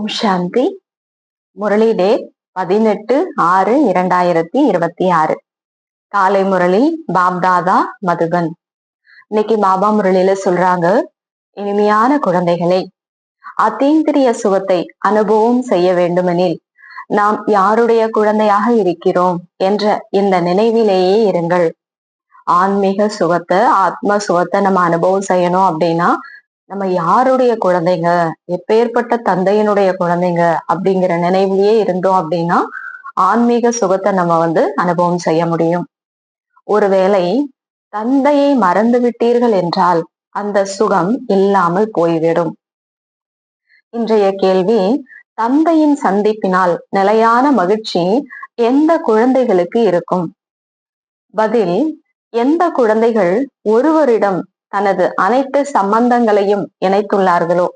ஓம் சாந்தி. Murali date 18/6/2026. காலை முரளி பாப்தாதா மதுபன். இன்னைக்கு பாபா முரளியில சொல்றாங்க, இனிமையான குழந்தைகளை, அத்தீந்திரிய சுகத்தை அனுபவம் செய்ய வேண்டுமெனில் நாம் யாருடைய குழந்தையாக இருக்கிறோம் என்ற இந்த நினைவிலேயே இருங்கள். ஆன்மீக சுகத்தை, ஆத்ம சுகத்தை நம்ம அனுபவம் செய்யணும் அப்படின்னா நம்ம யாருடைய குழந்தைங்க, எப்பேற்பட்ட தந்தையினுடைய குழந்தைங்க அப்படிங்கிற நினைவிலேயே இருந்தோம் அப்படின்னா ஆன்மீக சுகத்தை நம்ம அனுபவம் செய்ய முடியும். ஒருவேளை தந்தையை மறந்து விட்டீர்கள் என்றால் அந்த சுகம் இல்லாமல் போய்விடும். இன்றைய கேள்வி, தந்தையின் சந்திப்பினால் நிலையான மகிழ்ச்சி எந்த குழந்தைகளுக்கு இருக்கும்? பதில், எந்த குழந்தைகள் ஒருவரிடம் தனது அனைத்து சம்பந்தங்களையும் இணைத்துள்ளார்களோ,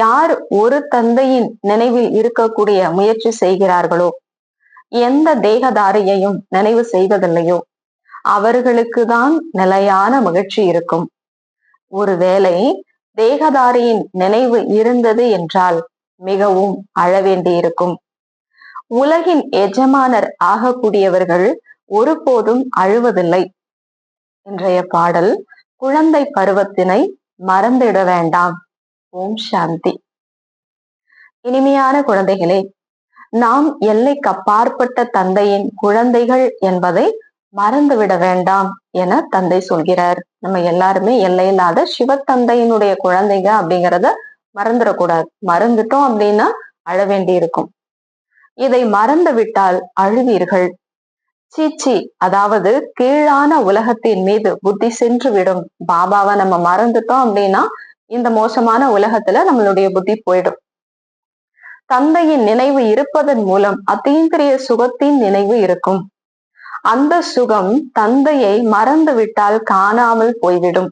யார் ஒரு தந்தையின் நினைவில் இருக்கக்கூடிய முயற்சி செய்கிறார்களோ, எந்த தேகதாரியையும் நினைவு செய்வதில்லையோ அவர்களுக்கு தான் நிலையான மகிழ்ச்சி இருக்கும். ஒருவேளை தேகதாரியின் நினைவு இருந்தது என்றால் மிகவும் அழ வேண்டியிருக்கும். உலகின் எஜமானர் ஆகக்கூடியவர்கள் ஒருபோதும் அழுவதில்லை. இன்றைய பாடல், குழந்தை பருவத்தினை மறந்திட வேண்டாம். ஓம் சாந்தி. இனிமையான குழந்தைகளே, நாம் எல்லைக்கு அப்பாற்பட்ட தந்தையின் குழந்தைகள் என்பதை மறந்துவிட வேண்டாம் என தந்தை சொல்கிறார். நம்ம எல்லாருமே எல்லையில்லாத சிவத்தந்தையினுடைய குழந்தைங்க அப்படிங்கிறத மறந்துடக்கூடாது. மறந்துட்டோம் அப்படின்னா அழ வேண்டி இருக்கும். இதை மறந்து விட்டால் அழுவீர்கள். சீச்சி, அதாவது கீழான உலகத்தின் மீது புத்தி சென்று விடும். பாபாவை நம்ம மறந்துட்டோம் அப்படின்னா இந்த மோசமான உலகத்துல நம்மளுடைய புத்தி போயிடும். தந்தையின் நினைவு இருப்பதன் மூலம் அத்தீந்திரிய சுகத்தின் நினைவு இருக்கும். அந்த சுகம் தந்தையை மறந்து விட்டால் காணாமல் போய்விடும்.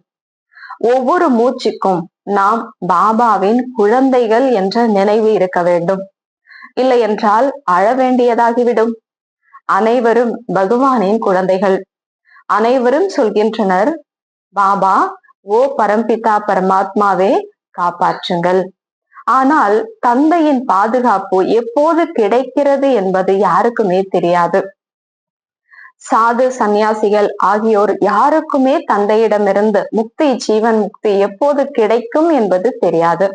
ஒவ்வொரு மூச்சுக்கும் நாம் பாபாவின் குழந்தைகள் என்ற நினைவு இருக்க வேண்டும். இல்லை என்றால் அழ வேண்டியதாகிவிடும். அனைவரும் பகவானின் குழந்தைகள். அனைவரும் சொல்கின்றனர், பாபா, ஓ பரம்பிதா பரமாத்மாவே காப்பாற்றுங்கள். ஆனால் தந்தையின் பாதுகாப்பு எப்போது கிடைக்கிறது என்பது யாருக்குமே தெரியாது. சாது சந்நியாசிகள் ஆகியோர் யாருக்குமே தந்தையிடமிருந்து முக்தி, ஜீவன் முக்தி எப்போது கிடைக்கும் என்பது தெரியாது.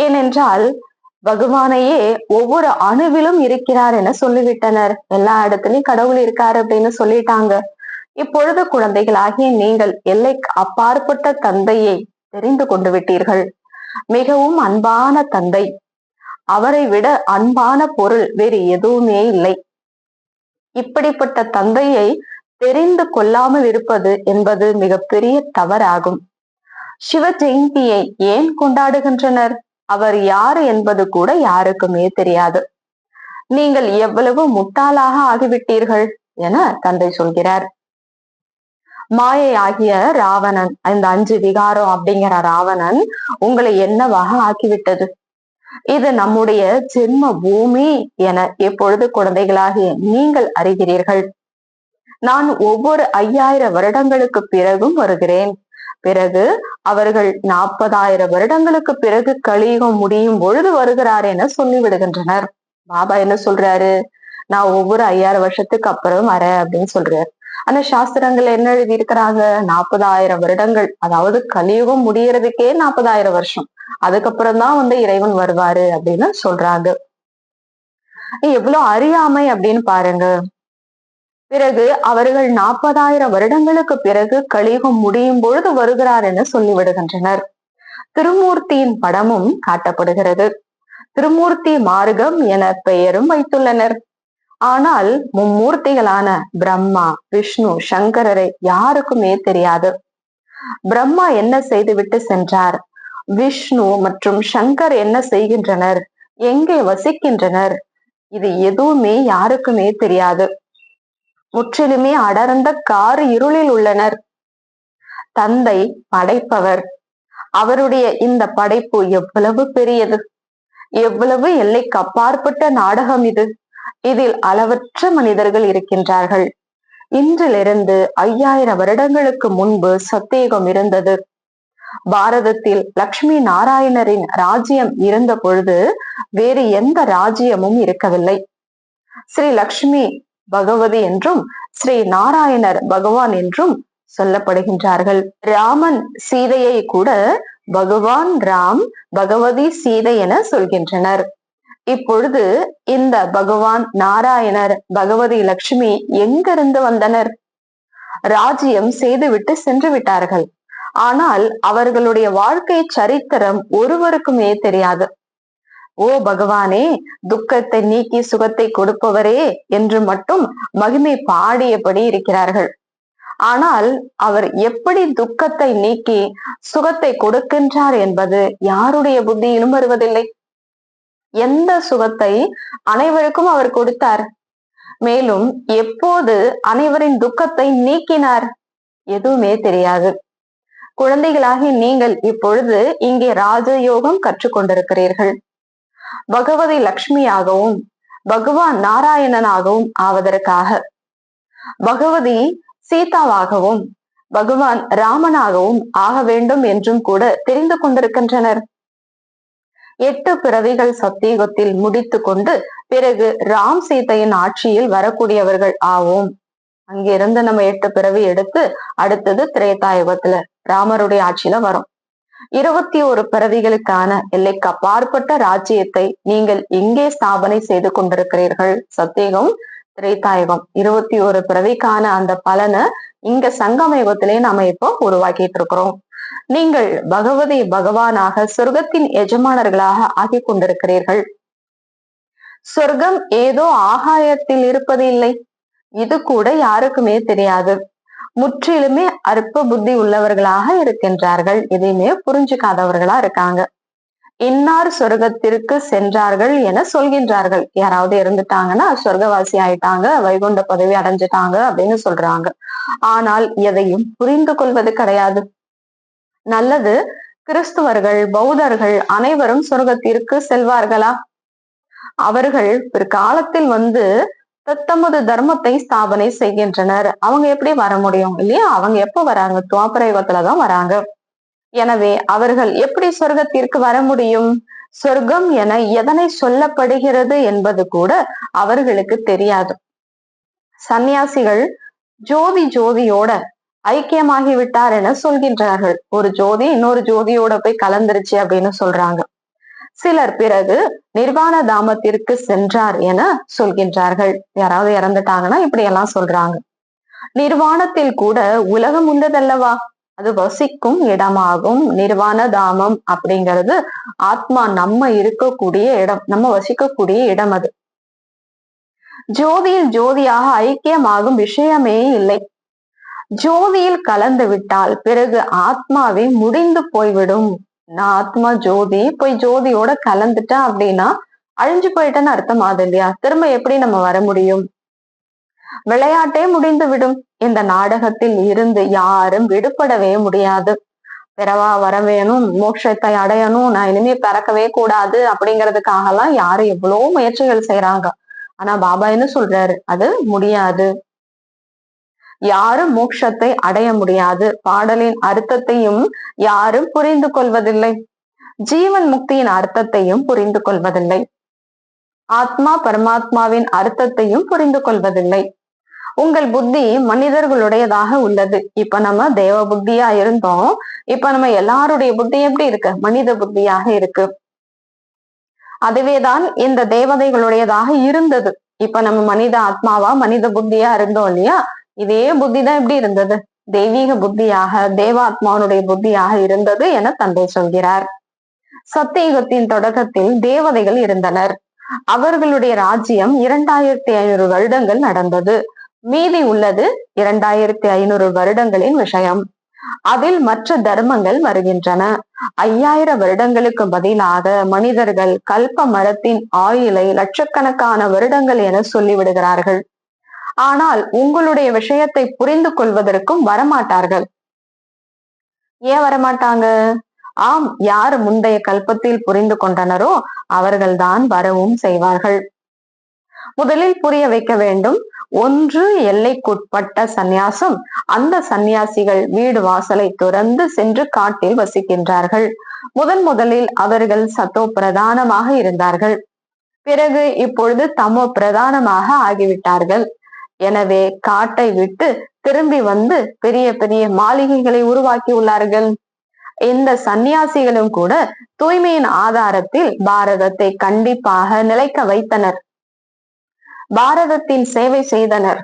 ஏனென்றால் பகவானையே ஒவ்வொரு அணுவிலும் இருக்கிறார் என சொல்லிவிட்டனர். எல்லா இடத்துலயும் கடவுள் இருக்காரு அப்படின்னு சொல்லிட்டாங்க. இப்பொழுது குழந்தைகளாகிய நீங்கள் எல்லைக்கு அப்பாற்பட்ட தந்தையை தெரிந்து கொண்டு விட்டீர்கள். மிகவும் அன்பான தந்தை. அவரை விட அன்பான பொருள் வேறு எதுவுமே இல்லை. இப்படிப்பட்ட தந்தையை தெரிந்து கொள்ளாமல் இருப்பது என்பது மிகப்பெரிய தவறாகும். சிவ ஜெயந்தியை ஏன் கொண்டாடுகின்றனர்? அவர் யாரு என்பது கூட யாருக்குமே தெரியாது. நீங்கள் எவ்வளவு முட்டாளாக ஆகிவிட்டீர்கள் என தந்தை சொல்கிறார். மாயை ஆகிய ராவணன், இந்த 5 விகாரம் அப்படிங்கிற ராவணன் உங்களை என்னவாக ஆக்கிவிட்டது? இது நம்முடைய ஜென்ம பூமி என எப்பொழுது குழந்தைகளாகிய நீங்கள் அறிகிறீர்கள். நான் ஒவ்வொரு 5000 வருடங்களுக்கு பிறகும் வருகிறேன். பிறகு அவர்கள் 40,000 வருடங்களுக்கு பிறகு கலியுகம் முடியும் பொழுது வருகிறார் என சொல்லிவிடுகின்றனர். பாபா என்ன சொல்றாரு? நான் ஒவ்வொரு 5000 வருஷத்துக்கு அப்புறம் வரேன் அப்படின்னு சொல்றாரு. ஆனா சாஸ்திரங்கள் என்ன எழுதி இருக்கிறாங்க? 40,000 வருடங்கள், அதாவது கலியுகம் முடியறதுக்கே 40,000 வருஷம், அதுக்கப்புறம் தான் இறைவன் வருவாரு அப்படின்னு சொல்றாங்க. எவ்வளவு அறியாமை அப்படின்னு பாருங்க. பிறகு அவர்கள் 40,000 வருடங்களுக்கு பிறகு கலியுகம் முடியும் பொழுது வருகிறார் என சொல்லிவிடுகின்றனர். திருமூர்த்தியின் படமும் காட்டப்படுகிறது. திருமூர்த்தி மார்க்கம் என பெயரும் வைத்துள்ளனர். ஆனால் மும்மூர்த்திகளான பிரம்மா, விஷ்ணு, சங்கரரை யாருக்குமே தெரியாது. பிரம்மா என்ன செய்துவிட்டு சென்றார்? விஷ்ணு மற்றும் சங்கர் என்ன செய்கின்றனர்? எங்கே வசிக்கின்றனர்? இது எதுவுமே யாருக்குமே தெரியாது. முற்றிலுமே அடர்ந்த கார் இருளில் உள்ளனர். தந்தை படைப்பவர். அவருடைய இந்த படைப்பு எவ்வளவு பெரியது, எவ்வளவு எல்லைக்கு அப்பாற்பட்ட நாடகம் இது. இதில் அளவற்ற மனிதர்கள் இருக்கின்றார்கள். இன்றிலிருந்து 5000 வருடங்களுக்கு முன்பு சத்தியுகம் இருந்தது. பாரதத்தில் லட்சுமி நாராயணரின் ராஜ்யம் இருந்த பொழுது வேறு எந்த ராஜ்யமும் இருக்கவில்லை. ஸ்ரீ லக்ஷ்மி பகவதி என்றும் ஸ்ரீ நாராயணர் பகவான் என்றும் சொல்லப்படுகின்றார்கள். ராமன் சீதையை கூட பகவான் ராம், பகவதி சீதை என சொல்கின்றனர். இப்பொழுது இந்த பகவான் நாராயணர், பகவதி லட்சுமி எங்கிருந்து வந்தனர்? ராஜ்யம் செய்துவிட்டு சென்று விட்டார்கள். ஆனால் அவர்களுடைய வாழ்க்கை சரித்திரம் ஒருவருக்குமே தெரியாது. ஓ பகவானே, துக்கத்தை நீக்கி சுகத்தை கொடுப்பவரே என்று மட்டும் மகிமை பாடியபடி இருக்கிறார்கள். ஆனால் அவர் எப்படி துக்கத்தை நீக்கி சுகத்தை கொடுக்கின்றார் என்பது யாருடைய புத்தியிலும் வருவதில்லை. எந்த சுகத்தை அனைவருக்கும் அவர் கொடுத்தார்? மேலும் எப்போது அனைவரின் துக்கத்தை நீக்கினார்? எதுவுமே தெரியாது. குழந்தைகளாகி நீங்கள் இப்பொழுது இங்கே ராஜயோகம் கற்றுக்கொண்டிருக்கிறீர்கள். பகவதி லட்சுமியாகவும் பகவான் நாராயணனாகவும் ஆவதற்காக, பகவதி சீதாவாகவும் பகவான் ராமனாகவும் ஆக வேண்டும் என்றும் கூட தெரிந்து கொண்டிருக்கின்றனர். 8 பிறவிகள் சத்தியுகத்தில் முடித்து கொண்டு பிறகு ராம் சீதையின் ஆட்சியில் வரக்கூடியவர்கள் ஆவோம். அங்கிருந்து நம்ம 8 பிறவி எடுத்து அடுத்தது திரேதாயுகத்துல ராமருடைய ஆட்சியில வரும். 21 பிறவிகளுக்கான எல்லைக்கு அப்பாற்பட்ட ராஜ்யத்தை நீங்கள் இங்கே ஸ்தாபனை செய்து கொண்டிருக்கிறீர்கள். சத்தியுகம், திரேதாயுகம், 21 பிறவிக்கான அந்த பலனை இங்க சங்கம யுகத்திலே நாம இப்போ உருவாக்கிட்டு இருக்கிறோம். நீங்கள் பகவதி பகவானாக சொர்க்கத்தின் எஜமானர்களாக ஆகி கொண்டிருக்கிறீர்கள். சொர்க்கம் ஏதோ ஆகாயத்தில் இருப்பது இல்லை. இது கூட யாருக்குமே தெரியாது. முற்றிலுமே அற்ப புத்தி உள்ளவர்களாக இருக்கின்றார்கள். எதையுமே புரிஞ்சுக்காதவர்களா இருக்காங்க. இன்னார் சொர்க்கத்திற்கு சென்றார்கள் என சொல்கின்றார்கள். யாராவது இருந்துட்டாங்கன்னா சொர்க்கவாசி ஆயிட்டாங்க, வைகுண்ட பதவி அடைஞ்சிட்டாங்க அப்படின்னு சொல்றாங்க. ஆனால் எதையும் புரிந்து கொள்வது கிடையாது. நல்லது, கிறிஸ்துவர்கள், பௌத்தர்கள் அனைவரும் சொர்க்கத்திற்கு செல்வார்களா? அவர்கள் பிற்காலத்தில் தத்தமது தர்மத்தை ஸ்தாபனை செய்கின்றனர். அவங்க எப்படி வர முடியும் இல்லையா? அவங்க எப்ப வராங்க? துவாபர யுகத்துலதான் வராங்க. எனவே அவர்கள் எப்படி சொர்க்கத்திற்கு வர முடியும்? சொர்க்கம் என எதனை சொல்லப்படுகிறது என்பது கூட அவர்களுக்கு தெரியாது. சந்நியாசிகள் ஜோதியோட ஐக்கியமாகி விட்டார் என சொல்கின்றார்கள். ஒரு ஜோதி இன்னொரு ஜோதியோட போய் கலந்துருச்சு அப்படின்னு சொல்றாங்க. சிலர் பிறகு நிர்வாண தாமத்திற்கு சென்றார் என சொல்கின்றார்கள். யாராவது இறந்துட்டாங்கன்னா இப்படி எல்லாம் சொல்றாங்க. நிர்வாணத்தில் கூட உலகம் உள்ளதல்லவா? அது வசிக்கும் இடமாகும். நிர்வாண தாமம் அப்படிங்கிறது ஆத்மா நம்ம இருக்கக்கூடிய இடம், நம்ம வசிக்கக்கூடிய இடம். அது ஜோதியில் ஜோதியாக ஐக்கியமாகும் விஷயமே இல்லை. ஜோதியில் கலந்து விட்டால் பிறகு ஆத்மாவே முடிந்து போய்விடும். நான் ஆத்மா ஜோதி போய் ஜோதியோட கலந்துட்டேன் அப்படின்னா அழிஞ்சு போயிட்டேன்னு அர்த்தம் ஆகுது இல்லையா? திரும்ப எப்படி நம்ம வர முடியும்? விளையாட்டே முடிந்து விடும். இந்த நாடகத்தில் இருந்து யாரும் விடுபடவே முடியாது. பிறவா வர வேணும், மோட்சத்தை அடையணும், நான் இனிமே பிறக்கவே கூடாது அப்படிங்கிறதுக்காக எல்லாம் யாரும் எவ்வளவு முயற்சிகள் செய்யறாங்க. ஆனா பாபா என்ன சொல்றாரு? அது முடியாது. யாரும் மோட்சத்தை அடைய முடியாது. பாடலின் அர்த்தத்தையும் யாரும் புரிந்து கொள்வதில்லை. ஜீவன் முக்தியின் அர்த்தத்தையும் புரிந்து கொள்வதில்லை. ஆத்மா பரமாத்மாவின் அர்த்தத்தையும் புரிந்து கொள்வதில்லை. உங்கள் புத்தி மனிதர்களுடையதாக உள்ளது. இப்ப நம்ம தேவ புத்தியா இருந்தோம். இப்ப நம்ம எல்லாருடைய புத்தி எப்படி இருக்கு? மனித புத்தியாக இருக்கு. அதுவேதான் இந்த தேவதைகளுடையதாக இருந்தது. இப்ப நம்ம மனித ஆத்மாவா மனித புத்தியா இருந்தோம் இல்லையா? இதே புத்தி தான் எப்படி இருந்தது? தெய்வீக புத்தியாக, தேவாத்மானுடைய புத்தியாக இருந்தது என தந்தை சொல்கிறார். சத்தியுகத்தின் தொடக்கத்தில் தேவதைகள் இருந்தனர். அவர்களுடைய ராஜ்யம் 2500 வருடங்கள் நடந்தது. மீதி உள்ளது 2500 வருடங்களின் விஷயம். அதில் மற்ற தர்மங்கள் வருகின்றன. 5000 வருடங்களுக்கு பதிலாக மனிதர்கள் கல்ப மரத்தின் ஆயுளை லட்சக்கணக்கான வருடங்கள் என சொல்லிவிடுகிறார்கள். ஆனால் உங்களுடைய விஷயத்தை புரிந்து கொள்வதற்கும் வரமாட்டார்கள். ஏன் வரமாட்டாங்க? ஆம், யார் முந்தைய கல்பத்தில் புரிந்து கொண்டனரோ அவர்கள்தான் வரவும் செய்வார்கள். முதலில் புரிய வைக்க வேண்டும். ஒன்று எல்லைக்குட்பட்ட சந்நியாசம். அந்த சந்நியாசிகள் வீடு வாசலை துறந்து சென்று காட்டில் வசிக்கின்றார்கள். முதலில் அவர்கள் சத்தோ பிரதானமாக இருந்தார்கள். பிறகு இப்பொழுது தமோ பிரதானமாக ஆகிவிட்டார்கள். எனவே காட்டை விட்டு திரும்பி வந்து பெரிய பெரிய மாளிகைகளை உருவாக்கி உள்ளார்கள். இந்த சந்நியாசிகளும் கூட தூய்மையின் ஆதாரத்தில் பாரதத்தை கண்டிப்பாக நிலைக்க வைத்தனர். பாரதத்தின் சேவை செய்தனர்.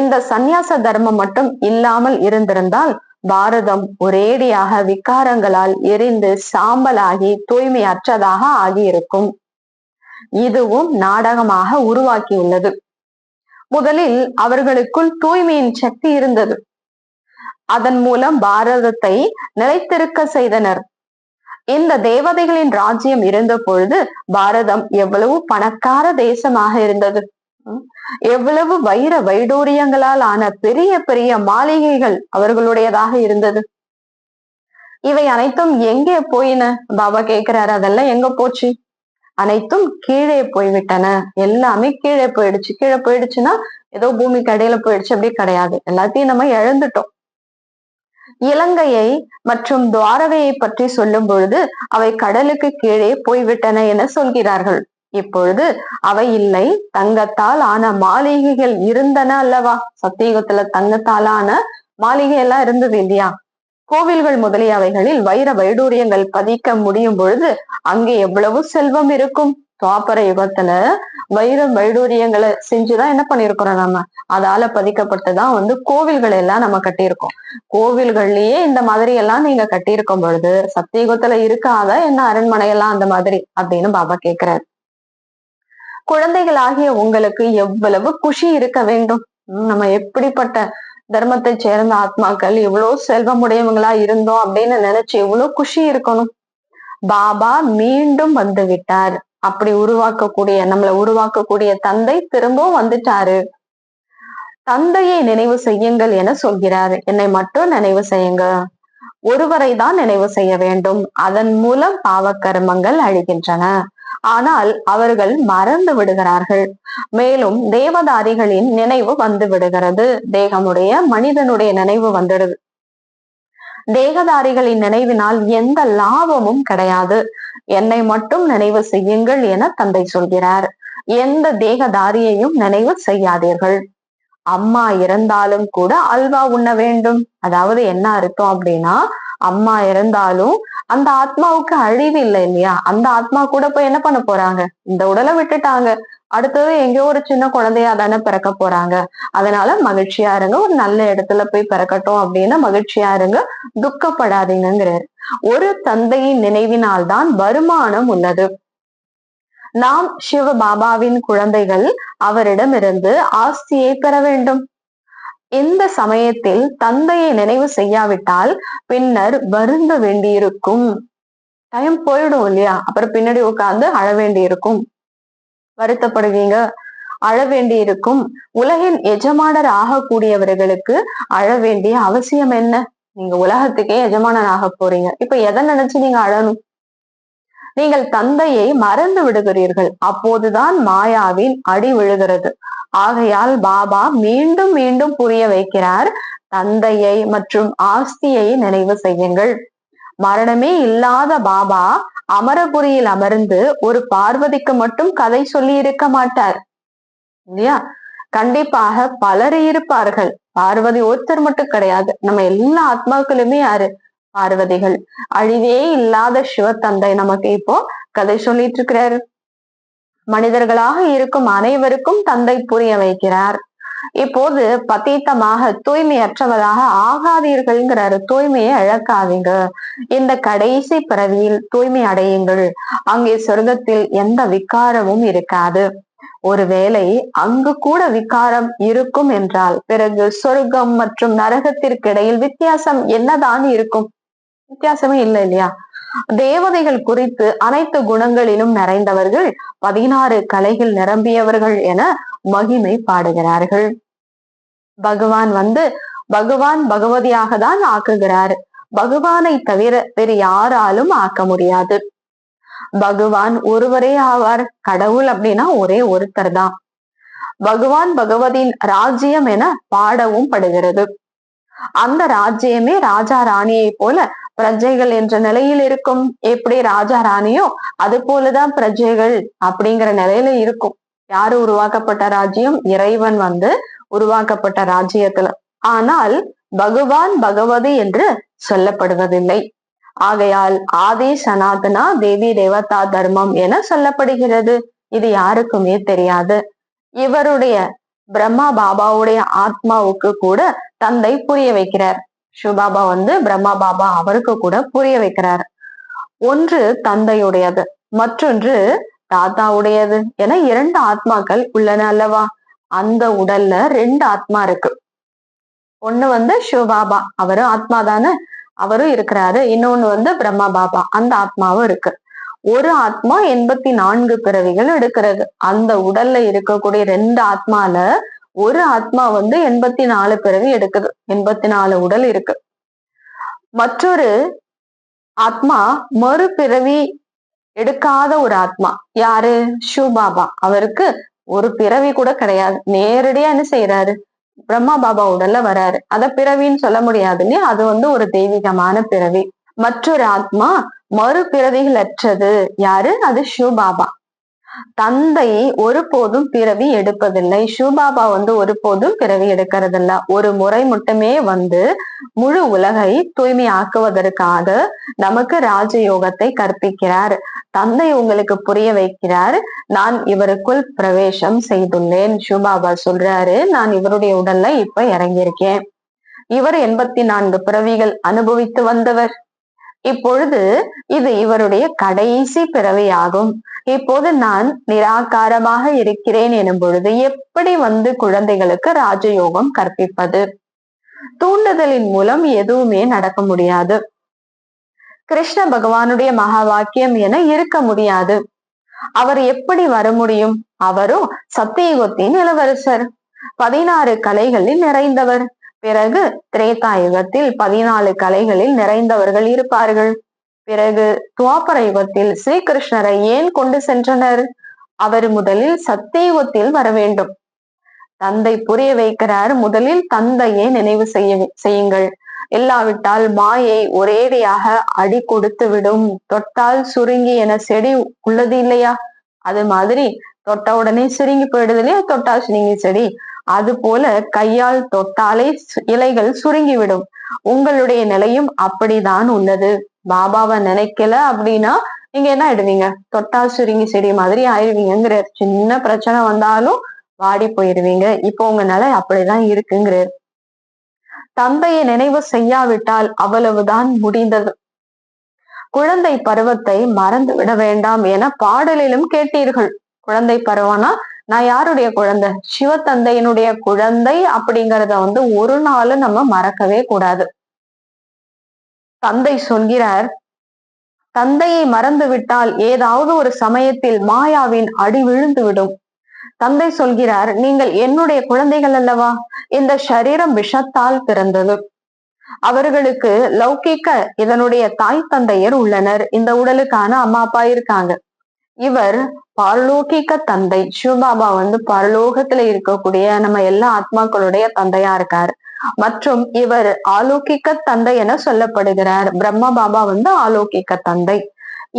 இந்த சந்நியாச தர்மம் மட்டும் இல்லாமல் இருந்திருந்தால் பாரதம் ஒரேடியாக விகாரங்களால் எரிந்து சாம்பலாகி தூய்மையற்றதாக ஆகியிருக்கும். இதுவும் நாடகமாக உருவாக்கியுள்ளது. முதலில் அவர்களுக்குள் தூய்மையின் சக்தி இருந்தது. அதன் மூலம் பாரதத்தை நிலைத்திருக்க செய்தனர். இந்த தேவதைகளின் ராஜ்யம் இருந்த பொழுது பாரதம் எவ்வளவு பணக்கார தேசமாக இருந்தது. எவ்வளவு வைர வைடூரியங்களால் ஆன பெரிய பெரிய மாளிகைகள் அவர்களுடையதாக இருந்தது. இவை அனைத்தும் எங்கே போயின? பாபா கேட்கிறாரு, அதெல்லாம் எங்க போச்சு? அனைத்தும் கீழே போய்விட்டன. எல்லாமே கீழே போயிடுச்சு. கீழே போயிடுச்சுன்னா ஏதோ பூமிக்கு அடியில போயிடுச்சு அப்படி கிடையாது. எல்லாத்தையும் நம்ம இழந்துட்டோம். இலங்கையை மற்றும் துவாரகையை பற்றி சொல்லும் பொழுது அவை கடலுக்கு கீழே போய்விட்டன என சொல்கிறார்கள். இப்பொழுது அவை இல்லை. தங்கத்தால் ஆன மாளிகைகள் இருந்தன அல்லவா? சத்தியுகத்துல தங்கத்தால் ஆன மாளிகை எல்லாம் இருந்தது இல்லையா? கோவில்கள் முதலியவைகளில் வைர வைடூரியங்கள் பதிக்க முடியும் பொழுது அங்கே எவ்வளவு செல்வம் இருக்கும். துவாபர யுகத்துல வைர வைடூரியங்களை செஞ்சுதான் என்ன பண்ணிருக்கிறோம்? நம்ம அதால பதிக்கப்பட்டுதான் கோவில்கள் எல்லாம் நம்ம கட்டியிருக்கோம். கோவில்கள்லயே இந்த மாதிரி எல்லாம் நீங்க கட்டியிருக்கும் பொழுது சத்தியுகத்துல இருக்காத என்ன அரண்மனை எல்லாம் அந்த மாதிரி அப்படின்னு பாபா கேட்கிறாரு. குழந்தைகளாகிய உங்களுக்கு எவ்வளவு குஷி இருக்க வேண்டும். நம்ம எப்படிப்பட்ட தர்மத்தை சேர்ந்த ஆத்மாக்கள், இவ்வளவு செல்வமுடையவங்களா இருந்தோம் அப்படின்னு நினைச்சு எவ்வளவு குஷி இருக்கணும். பாபா மீண்டும் வந்து விட்டார். அப்படி நம்மளை உருவாக்கக்கூடிய தந்தை திரும்பவும் வந்துட்டாரு. தந்தையை நினைவு செய்யுங்கள் என சொல்கிறார். என்னை மட்டும் நினைவு செய்யுங்க. ஒருவரை தான் நினைவு செய்ய வேண்டும். அதன் மூலம் பாவக்கர்மங்கள் அழிகின்றன. ஆனால் அவர்கள் மறந்து விடுகிறார்கள். மேலும் தேவதாரிகளின் நினைவு வந்து விடுகிறது. மனிதனுடைய நினைவு வந்துடுது. தேகதாரிகளின் நினைவினால் எந்த லாபமும் கிடையாது. என்னை மட்டும் நினைவு செய்யுங்கள் என தந்தை சொல்கிறார். எந்த தேகதாரியையும் நினைவு செய்யாதீர்கள். அம்மா இறந்தாலும் கூட அல்வா உண்ண வேண்டும். அதாவது என்ன அர்த்தம் அப்படின்னா, அம்மா இறந்தாலும் அந்த ஆத்மாவுக்கு அழிவு இல்லை இல்லையா? அந்த ஆத்மா கூட போய் என்ன பண்ண போறாங்க? இந்த உடலை விட்டுட்டாங்க. அடுத்தது எங்கேயோ ஒரு சின்ன குழந்தையா தானே பிறக்க போறாங்க. அதனால மகிழ்ச்சியா இருங்க. ஒரு நல்ல இடத்துல போய் பிறக்கட்டும் அப்படின்னு மகிழ்ச்சியா இருங்க. துக்கப்படாதீங்கிறாரு. ஒரு தந்தையின் நினைவினால் தான் வருமானம் உள்ளது. நாம் சிவ பாபாவின் குழந்தைகள். அவரிடமிருந்து ஆஸ்தியை பெற வேண்டும். இந்த சமயத்தில் தந்தையை நினைவு செய்யாவிட்டால் பின்னர் வருந்த வேண்டியிருக்கும். டைம் போயிடும் இல்லையா? அப்புறம் பின்னாடி உட்கார்ந்து அழ வேண்டி இருக்கும். வருத்தப்படுவீங்க, அழ வேண்டி இருக்கும். உலகின் எஜமானர் ஆகக்கூடியவர்களுக்கு அழ வேண்டிய அவசியம் என்ன? நீங்க உலகத்துக்கே எஜமானர் ஆக போறீங்க. இப்ப எதை நினைச்சு நீங்க அழணும்? நீங்கள் தந்தையை மறந்து விடுகிறீர்கள். அப்போதுதான் மாயாவின் அடி விழுகிறது. ஆகையால் பாபா மீண்டும் மீண்டும் புரிய வைக்கிறார். தந்தையை மற்றும் ஆஸ்தியை நினைவு செய்யுங்கள். மரணமே இல்லாத பாபா அமரபுரியில் அமர்ந்து ஒரு பார்வதிக்கு மட்டும் கதை சொல்லி இருக்க மாட்டார் இல்லையா? கண்டிப்பாக பலர் இருப்பார்கள். பார்வதி ஒருத்தர் மட்டும் கிடையாது. நம்ம எல்லா ஆத்மாக்களுமே யாரு? பார்வதிகள். அழிவே இல்லாத சிவத்தந்தை நமக்கு இப்போ கதை சொல்லிட்டு இருக்கிறாரு. மனிதர்களாக இருக்கும் அனைவருக்கும் தந்தை புரிய வைக்கிறார். இப்போது பதீத்தமாக தூய்மையற்றவராக ஆகாதீர்கள்ங்கிறாரு. தூய்மையை இழக்காதீங்க. இந்த கடைசி பிறவியில் தூய்மை அடையுங்கள். அங்கே சொர்க்கத்தில் எந்த விகாரமும் இருக்காது. ஒருவேளை அங்கு கூட விகாரம் இருக்கும் என்றால் பிறகு சொர்க்கம் மற்றும் நரகத்திற்கு இடையில் வித்தியாசம் என்னதான் இருக்கும்? வித்தியாசமே இல்லை இல்லையா? தேவதைகள் குறித்து அனைத்து குணங்களிலும் நிறைந்தவர்கள், 16 கலைகள் நிரம்பியவர்கள் என மகிமை பாடுகிறார்கள். பகவான் பகவதியாக தான் ஆக்குகிறார். பகவானை தவிர வேறு யாராலும் ஆக்க முடியாது. பகவான் ஒருவரே ஆவார். கடவுள் அப்படின்னா ஒரே ஒருத்தர் தான். பகவான் பகவதின் ராஜ்யம் என பாடவும் படுகிறது. அந்த ராஜ்யமே ராஜா ராணியை போல பிரஜைகள் என்ற நிலையில் இருக்கும். எப்படி ராஜா ராணியோ அது போலதான் பிரஜைகள் அப்படிங்கிற நிலையில இருக்கும். யாரு உருவாக்கப்பட்ட ராஜ்யம்? இறைவன் உருவாக்கப்பட்ட ராஜ்யத்துல. ஆனால் பகவான் பகவதி என்று சொல்லப்படுவதில்லை. ஆகையால் ஆதி சனாதனா தேவி தேவதா தர்மம் என சொல்லப்படுகிறது. இது யாருக்குமே தெரியாது. இவருடைய பிரம்மா பாபாவுடைய ஆத்மாவுக்கு கூட தந்தை புரிய வைக்கிறார். சிவபாபா பிரம்மா பாபா அவருக்கு கூட புரிய வைக்கிறார். ஒன்று தந்தையுடையது, மற்றொன்று தாத்தாவுடையது என 2 ஆத்மாக்கள் உள்ளன அல்லவா? அந்த உடல்ல 2 ஆத்மா இருக்கு. ஒண்ணு சிவபாபா, அவரு ஆத்மா தானே, அவரும் இருக்கிறாரு. இன்னொன்னு பிரம்மா பாபா, அந்த ஆத்மாவும் இருக்கு. ஒரு ஆத்மா 84 பிறவிகள் எடுக்கிறது. அந்த உடல்ல இருக்கக்கூடிய 2 ஆத்மால ஒரு ஆத்மா 84 பிறவி எடுக்குது. 84 உடல் இருக்கு. மற்றொரு ஆத்மா மறுபிறவி எடுக்காத ஒரு ஆத்மா. யாரு? சிவபாபா. அவருக்கு ஒரு பிறவி கூட கிடையாது. நேரடியா என்ன செய்யறாரு? பிரம்மா பாபா உடல்ல வராரு. அத பிறவின்னு சொல்ல முடியாது இல்லையா? அது ஒரு தெய்வீகமான பிறவி. மற்றொரு ஆத்மா மறுபிறவிகள் அற்றது. யாரு? அது சிவபாபா. தந்தை ஒருபோதும் பிறவி எடுப்பதில்லை. சிவபாபா ஒருபோதும் பிறவி எடுக்கிறதில்ல. ஒரு முறை மட்டுமே முழு உலகை தூய்மையாக்குவதற்காக நமக்கு ராஜயோகத்தை கற்பிக்கிறார். தந்தை உங்களுக்கு புரிய வைக்கிறார். நான் இவருக்குள் பிரவேசம் செய்துள்ளேன். சிவபாபா சொல்றாரு, நான் இவருடைய உடல்ல இப்ப இறங்கியிருக்கேன். இவர் 84 பிறவிகள் அனுபவித்து வந்தவர். இப்பொழுது இது இவருடைய கடைசி பிறவியாகும். இப்போது நான் நிராகாரமாக இருக்கிறேன் எனும் பொழுது எப்படி குழந்தைகளுக்கு ராஜயோகம் கற்பிப்பது? தூண்டுதலின் மூலம் எதுவுமே நடக்க முடியாது. கிருஷ்ண பகவானுடைய மகா வாக்கியம் என இருக்க முடியாது. அவர் எப்படி வர முடியும்? அவரும் சத்தியுகத்தின் இளவரசர், 16 கலைகளில் நிறைந்தவர். பிறகு திரேதா யுகத்தில் 14 கலைகளில் நிறைந்தவர்கள் இருப்பார்கள். பிறகு துவாபர யுகத்தில் ஸ்ரீகிருஷ்ணரை ஏன் கொண்டு சென்றனர்? அவர் முதலில் சத்தியுகத்தில் வர வேண்டும். தந்தை புரிய வைக்கிறார், முதலில் தந்தையை நினைவு செய்யுங்கள். இல்லாவிட்டால் மாயை ஒரேடியாக அடி கொடுத்து விடும். தொட்டால் சுருங்கி என செடி உள்ளது இல்லையா? அது மாதிரி தொட்ட உடனே சுருங்கி போயிடுது இல்லையா? தொட்டால் சுருங்கி செடி. அது போல கையால் தொட்டாலே இலைகள் சுருங்கிவிடும். உங்களுடைய நிலையும் அப்படிதான் உள்ளது. பாபாவை நினைக்கல அப்படின்னா நீங்க என்ன ஆயிடுவீங்க? தொட்டா சுருங்கி செடி மாதிரி ஆயிடுவீங்கிற. சின்ன பிரச்சனை வந்தாலும் வாடி போயிருவீங்க. இப்போ உங்க நிலை அப்படிதான் இருக்குங்கிறார். தந்தையை நினைவு செய்யாவிட்டால் அவ்வளவுதான் முடிந்தது. குழந்தை பருவத்தை மறந்து விட வேண்டாம் என பாடலிலும் கேட்டீர்கள். குழந்தை பருவம்னா நான் யாருடைய குழந்தை? சிவ தந்தையினுடைய குழந்தை அப்படிங்கிறத ஒரு நாள் நம்ம மறக்கவே கூடாது. தந்தை சொல்கிறார், தந்தையை மறந்து விட்டால் ஏதாவது ஒரு சமயத்தில் மாயாவின் அடி விழுந்து விடும். தந்தை சொல்கிறார், நீங்கள் என்னுடைய குழந்தைகள் அல்லவா? இந்த சரீரம் விஷத்தால் பிறந்தது. அவர்களுக்கு லௌகிக்க இதனுடைய தாய் தந்தையர் உள்ளனர். இந்த உடலுக்கான அம்மா அப்பா இருக்காங்க. இவர் பரலோகிக்க தந்தை. சிவபாபா பரலோகத்துல இருக்கக்கூடிய நம்ம எல்லா ஆத்மாக்களுடைய தந்தையா இருக்காரு. மற்றும் இவர் ஆலோகிக்க தந்தை என சொல்லப்படுகிறார். பிரம்மா பாபா ஆலோகிக்க தந்தை.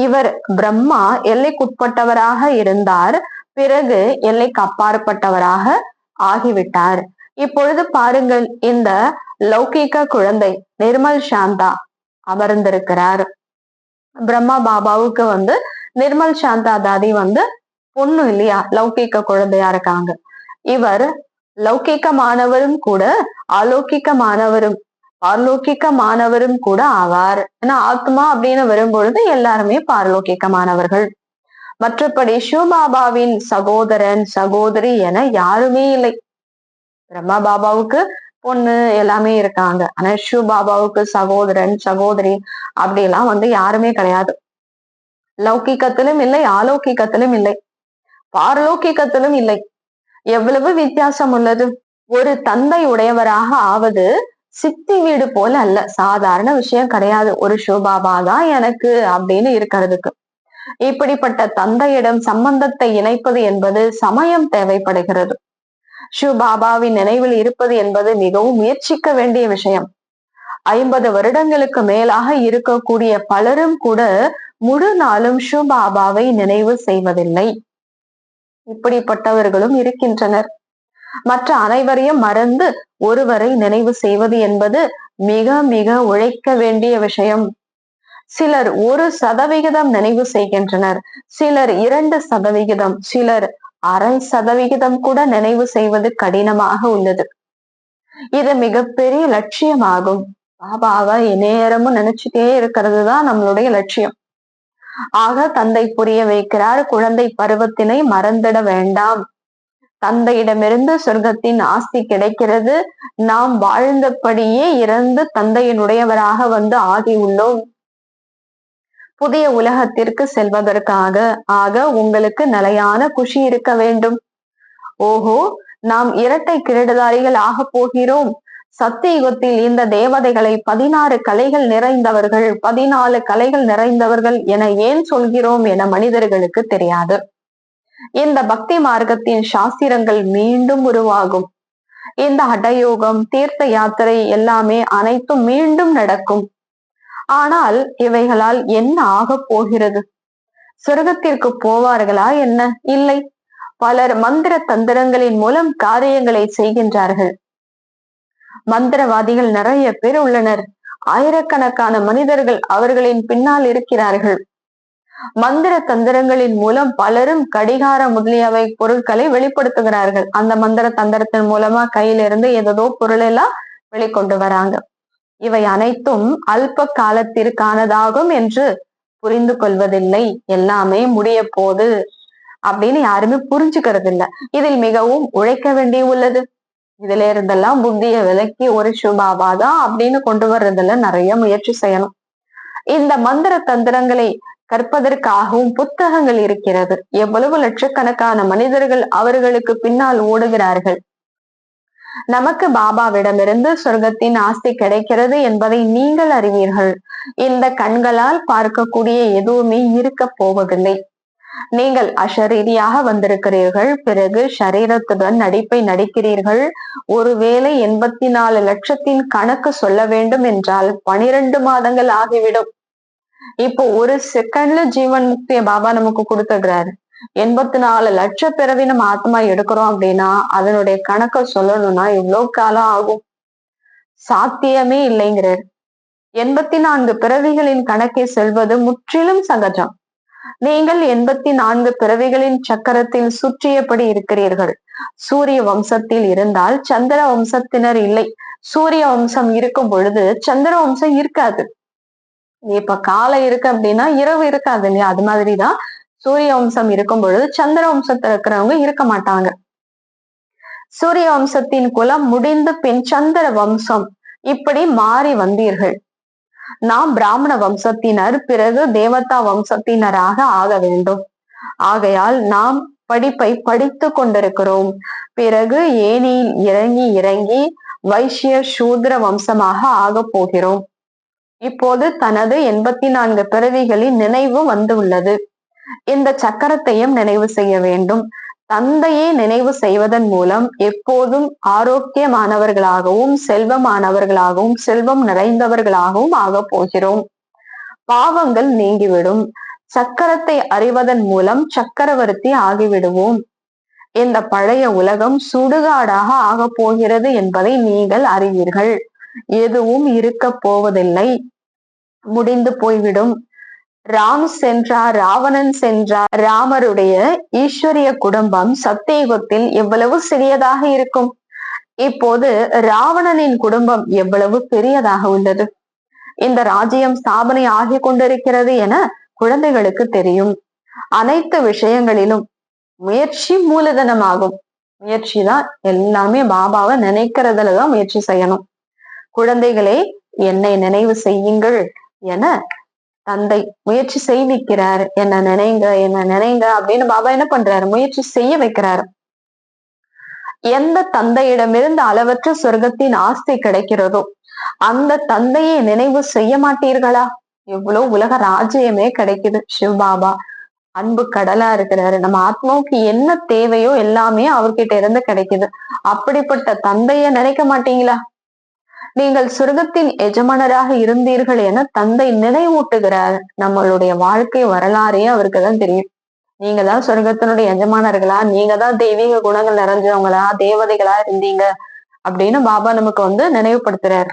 இவர் பிரம்மா எல்லைக்குட்பட்டவராக இருந்தார். பிறகு எல்லைக்கு அப்பாற்பட்டவராக ஆகிவிட்டார். இப்பொழுது பாருங்கள், இந்த லௌகிக்க குழந்தை நிர்மல் சாந்தா அமர்ந்திருக்கிறார். பிரம்மா பாபாவுக்கு நிர்மல் சாந்தா தாதி பொண்ணு இல்லையா? லௌகிக்க குழந்தையா இருக்காங்க. இவர் லௌகிக்கமானவரும் கூட ஆலோகிக்கமானவரும் பார்லோகிக்கமானவரும் கூட ஆவார். ஏன்னா ஆத்மா அப்படின்னு வரும்பொழுது எல்லாருமே பார்லோகிக்கமானவர்கள். மற்றபடி சிவபாபாவின் சகோதரன் சகோதரி என யாருமே இல்லை. பிரம்மா பாபாவுக்கு பொண்ணு எல்லாமே இருக்காங்க. ஆனா சிவபாபாவுக்கு சகோதரன் சகோதரி அப்படி எல்லாம் யாருமே கிடையாது. லௌகிக்கத்திலும் இல்லை, ஆலோகிக்கத்திலும் இல்லை, பார்லோகிக்கத்திலும் இல்லை. எவ்வளவு வித்தியாசம் உள்ளது! ஒரு தந்தை உடையவராக ஆவது சித்தி வீடு போல அல்ல. சாதாரண விஷயம் கிடையாது. ஒரு சிவபாபா தான் எனக்கு அப்படின்னு இருக்கிறதுக்கு. இப்படிப்பட்ட தந்தையிடம் சம்பந்தத்தை இணைப்பது என்பது சமயம் தேவைப்படுகிறது. சிவபாபாவின் நினைவில் இருப்பது என்பது மிகவும் முயற்சிக்க வேண்டிய விஷயம். 50 வருடங்களுக்கு மேலாக இருக்கக்கூடிய பலரும் கூட முழு நாளும் சிவபாபாவை நினைவு செய்வதில்லை. இப்படிப்பட்டவர்களும் இருக்கின்றனர். மற்ற அனைவரையும் மறந்து ஒருவரை நினைவு செய்வது என்பது மிக மிக உழைக்க வேண்டிய விஷயம். சிலர் 1% நினைவு செய்கின்றனர், சிலர் 2%, சிலர் 0.5% கூட நினைவு செய்வது கடினமாக உள்ளது. இது மிகப்பெரிய லட்சியமாகும். பாபாவை நேரமும் நினைச்சுட்டே இருக்கிறது தான் நம்மளுடைய லட்சியம். ஆக தந்தை புரிய வைக்கிறார், குழந்தை பருவத்தினை மறந்திட வேண்டாம். தந்தையிடமிருந்து சொர்க்கத்தின் ஆஸ்தி கிடைக்கிறது. நாம் வாழ்ந்தபடியே இறந்து தந்தையினுடையவராக வந்து ஆகி உள்ளோம். புதிய உலகத்திற்கு செல்வதற்காக. ஆக உங்களுக்கு நிலையான குஷி இருக்க வேண்டும். ஓஹோ, நாம் இரட்டை கிரீடதாரிகள் ஆக போகிறோம். சத்தியுகத்தில் இந்த தேவதைகளை 16 கலைகள் நிறைந்தவர்கள், 14 கலைகள் நிறைந்தவர்கள் என ஏன் சொல்கிறோம் என மனிதர்களுக்கு தெரியாது. இந்த பக்தி மார்க்கத்தின் சாஸ்திரங்கள் மீண்டும் உருவாகும். இந்த ஹடயோகம், தீர்த்த யாத்திரை எல்லாமே அனைத்தும் மீண்டும் நடக்கும். ஆனால் இவைகளால் என்ன ஆக போகிறது? சொர்க்கத்திற்கு போவார்களா என்ன? இல்லை. பலர் மந்திர தந்திரங்களின் மூலம் காரியங்களை செய்கின்றார்கள். மந்திரவாதிகள் நிறைய பேர் உள்ளனர். ஆயிரக்கணக்கான மனிதர்கள் அவர்களின் பின்னால் இருக்கிறார்கள். மந்திர தந்திரங்களின் மூலம் பலரும் கடிகார முதலியவை பொருட்களை வெளிப்படுத்துகிறார்கள். அந்த மந்திர தந்திரத்தின் மூலமா கையிலிருந்து ஏதோ பொருள் எல்லாம் வெளிக்கொண்டு வராங்க. இவை அனைத்தும் அல்ப காலத்திற்கானதாகும் என்று புரிந்து கொள்வதில்லை. எல்லாமே முடிய போது அப்படின்னு யாருமே புரிஞ்சுக்கிறது இல்லை. இதில் மிகவும் உழைக்க வேண்டி உள்ளது. இதுல இருந்தெல்லாம் புத்திய விலக்கி ஒரு சுபாவாதான் அப்படின்னு கொண்டு வர்றதுல நிறைய முயற்சி செய்யணும். இந்த மந்திர தந்திரங்களை கற்பதற்காகவும் புத்தகங்கள் இருக்கிறது. எவ்வளவு லட்சக்கணக்கான மனிதர்கள் அவர்களுக்கு பின்னால் ஓடுகிறார்கள். நமக்கு பாபாவிடமிருந்து சொர்க்கத்தின் ஆஸ்தி கிடைக்கிறது என்பதை நீங்கள் அறிவீர்கள். இந்த கண்களால் பார்க்கக்கூடிய எதுவுமே இருக்க போவதில்லை. நீங்கள் அஷரீரியாக வந்திருக்கிறீர்கள். பிறகு ஷரீரத்துடன் நடிப்பை நடிக்கிறீர்கள். ஒருவேளை 84 லட்சத்தின் கணக்கு சொல்ல வேண்டும் என்றால் 12 மாதங்கள் ஆகிவிடும். இப்போ ஒரு செகண்ட்ல ஜீவன் முக்திய பாபா நமக்கு கொடுத்துடுறாரு. 84 லட்சம் பிறவி நம்ம ஆத்மா எடுக்கிறோம் அப்படின்னா அதனுடைய கணக்கை சொல்லணும்னா இவ்வளவு காலம் ஆகும். சாத்தியமே இல்லைங்கிறார். 84 பிறவிகளின் கணக்கை சொல்வது முற்றிலும் சகஜம். நீங்கள் 84 பிறவிகளின் சக்கரத்தில் சுற்றியபடி இருக்கிறீர்கள். சூரிய வம்சத்தில் இருந்தால் சந்திர வம்சத்தினர் இல்லை. சூரிய வம்சம் இருக்கும் பொழுது சந்திர வம்சம் இருக்காது. இப்ப காலை இருக்கு அப்படின்னா இரவு இருக்காது இல்லையா? அது மாதிரிதான் சூரிய வம்சம் இருக்கும் பொழுது சந்திர வம்சத்துல இருக்கிறவங்க இருக்க மாட்டாங்க. சூரிய வம்சத்தின் குலம் முடிந்து பின் சந்திர வம்சம் இப்படி மாறி வந்தீர்கள். நாம் பிராமண வம்சத்தினர், பிறகு தேவதா வம்சத்தினராக ஆக வேண்டும். ஆகையால் நாம் படிப்பை படித்து கொண்டிருக்கிறோம். பிறகு ஏனியில் இறங்கி இறங்கி வைசிய சூத்ர வம்சமாக ஆக போகிறோம். இப்போது தனது 84 பிறவிகளின் நினைவு வந்து உள்ளது. இந்த சக்கரத்தையும் நினைவு செய்ய வேண்டும். தந்தையை நினைவு செய்வதன் மூலம் எப்போதும் ஆரோக்கியமானவர்களாகவும் செல்வமானவர்களாகவும் செல்வம் நிறைந்தவர்களாகவும் ஆக போகிறோம். பாவங்கள் நீங்கிவிடும். சக்கரத்தை அறிவதன் மூலம் சக்கரவர்த்தி ஆகிவிடுவோம். இந்த பழைய உலகம் சுடுகாடாக ஆக போகிறது என்பதை நீங்கள் அறிவீர்கள். எதுவும் இருக்க போவதில்லை, முடிந்து போய்விடும். ராம் சென்றார், ராவணன் சென்றார். ராமருடைய ஈஸ்வரிய குடும்பம் சத்தியுகத்தில் எவ்வளவு சிறியதாக இருக்கும். இப்போது ராவணனின் குடும்பம் எவ்வளவு பெரியதாக உள்ளது. இந்த ராஜ்யம் ஸ்தாபனை ஆகி கொண்டிருக்கிறது என குழந்தைகளுக்கு தெரியும். அனைத்து விஷயங்களிலும் முயற்சி மூலதனமாகும். முயற்சி தான் எல்லாமே. பாபாவை நினைக்கிறதுலதான் முயற்சி செய்யணும். குழந்தைகளே, என்னை நினைவு செய்யுங்கள் என தந்தை முயற்சி செய்விக்கிறார். என்ன நினைங்க, என்ன நினைங்க அப்படின்னு பாபா என்ன பண்றாரு? முயற்சி செய்ய வைக்கிறாரு. எந்த தந்தையிடமிருந்து அளவற்ற சொர்க்கத்தின் ஆஸ்தி கிடைக்கிறதோ அந்த தந்தையை நினைவு செய்ய மாட்டீர்களா? எவ்வளவு உலக ராஜ்யமே கிடைக்குது. சிவபாபா அன்பு கடலா இருக்கிறாரு. நம்ம ஆத்மாவுக்கு என்ன தேவையோ எல்லாமே அவர்கிட்ட இருந்து கிடைக்குது. அப்படிப்பட்ட தந்தைய நினைக்க மாட்டீங்களா? நீங்கள் சொர்க்கத்தின் எஜமானராக இருந்தீர்கள் என தந்தை நினைவூட்டுகிறார். நம்மளுடைய வாழ்க்கை வரலாறே அவருக்கு தான் தெரியும். நீங்க தான் சொர்க்கத்தினுடைய எஜமானர்களா, நீங்க தான் தெய்வீக குணங்கள் நிறைஞ்சவங்களா, தேவதைகளா இருந்தீங்க அப்படின்னு பாபா நமக்கு நினைவுபடுத்துறார்.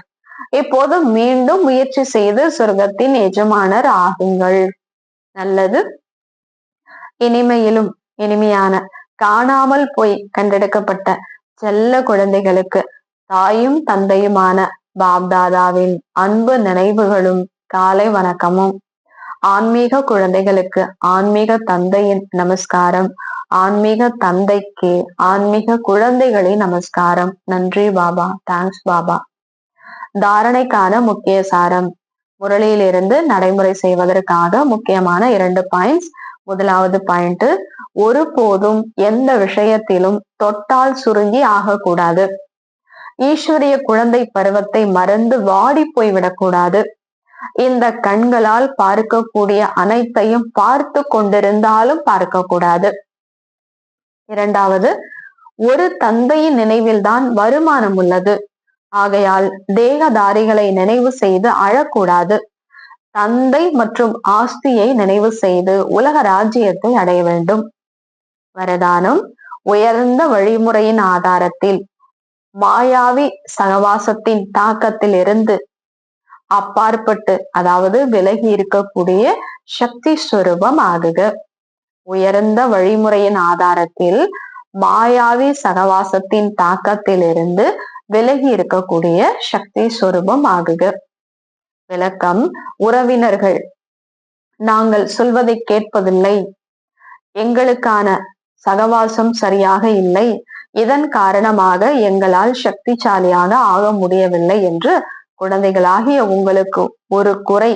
இப்போது மீண்டும் முயற்சி செய்து சொர்க்கத்தின் எஜமானர் ஆகுங்கள். நல்லது. இனிமையிலும் இனிமையான காணாமல் போய் கண்டெடுக்கப்பட்ட செல்ல குழந்தைகளுக்கு தாயும் தந்தையுமான பாப்தாதாவின் அன்பு நினைவுகளும் காலை வணக்கமும். ஆன்மீக குழந்தைகளுக்கு ஆன்மீக தந்தையின் நமஸ்காரம். ஆன்மீக தந்தைக்கு ஆன்மீக குழந்தைகளின் நமஸ்காரம். நன்றி பாபா. தேங்க்ஸ் பாபா. தாரணைக்கான முக்கிய சாரம். முரளியிலிருந்து நடைமுறை செய்வதற்காக முக்கியமான 2 பாயிண்ட்ஸ். முதலாவது பாயிண்ட், ஒருபோதும் எந்த விஷயத்திலும் தொட்டால் சுருங்கி ஆகக்கூடாது. ஈஸ்வரிய குழந்தை பருவத்தை மறந்து வாடி போய்விடக்கூடாது. இந்த கண்களால் பார்க்கக்கூடிய அனைத்தையும் பார்த்து கொண்டிருந்தாலும் பார்க்கக்கூடாது. இரண்டாவது, ஒரு தந்தையின் நினைவில்தான் வருமானம் உள்ளது. ஆகையால் தேகதாரிகளை நினைவு செய்து அழக்கூடாது. தந்தை மற்றும் ஆஸ்தியை நினைவு செய்து உலக ராஜ்யத்தை அடைய வேண்டும். வரதானம், உயர்ந்த வழிமுறையின் ஆதாரத்தில் மாயாவி சகவாசத்தின் தாக்கத்தில் இருந்து அப்பாற்பட்டு, அதாவது விலகி இருக்கக்கூடிய சக்தி ஸ்வரூபம் ஆகுக. உயர்ந்த வழிமுறையின் ஆதாரத்தில் மாயாவி சகவாசத்தின் தாக்கத்தில் இருந்து விலகி இருக்கக்கூடிய சக்தி ஸ்வரூபம் ஆகுக. விளக்கம், உறவினர்கள் நாங்கள் சொல்வதை கேட்பதில்லை, எங்களுக்கான சகவாசம் சரியாக இல்லை, இதன் காரணமாக எங்களால் சக்திசாலியாக ஆக முடியவில்லை என்று குழந்தைகளாகிய உங்களுக்கு ஒரு குறை,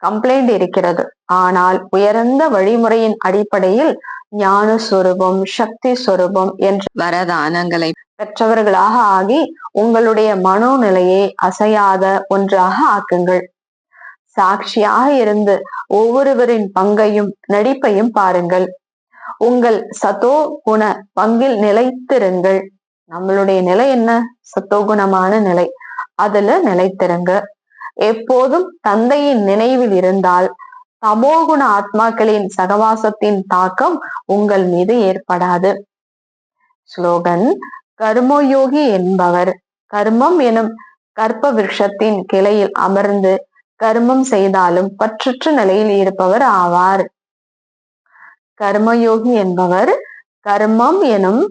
கம்ப்ளைண்ட் இருக்கிறது. ஆனால் உயர்ந்த வழிமுறையின் அடிப்படையில் ஞான சொரூபம், சக்தி சொரூபம் என்ற வரதானங்களை பெற்றவர்களாக ஆகி உங்களுடைய மனோநிலையை அசையாத ஒன்றாக ஆக்குங்கள். சாட்சியாக இருந்து ஒவ்வொருவரின் பங்கையும் நடிப்பையும் பாருங்கள். உங்கள் சதோ குண பங்கில் நிலைத்திருங்கள். நம்மளுடைய நிலை என்ன? சத்தோகுணமான நிலை. அதுல நிலைத்திருங்க. எப்போதும் தந்தையின் நினைவில் இருந்தால் தமோகுண ஆத்மாக்களின் சகவாசத்தின் தாக்கம் உங்கள் மீது ஏற்படாது. ஸ்லோகன், கர்மயோகி என்பவர் கர்மம் எனும் கற்ப விருட்சத்தின் கிளையில் அமர்ந்து கர்மம் செய்தாலும் பற்றற்ற நிலையில் இருப்பவர் ஆவார். கர்மயோகி என்பவர் கர்மம் எனும்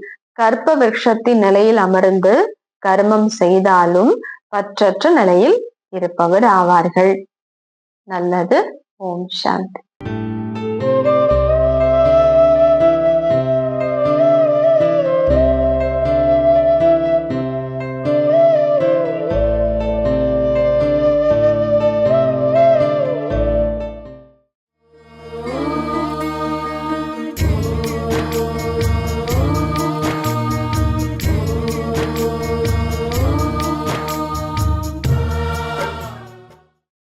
கற்ப விருட்சத்தின் நிலையில் அமர்ந்து கர்மம் செய்தாலும் பற்றற்ற நிலையில் இருப்பவர் ஆவார்கள். நல்லது. ஓம் சாந்தி.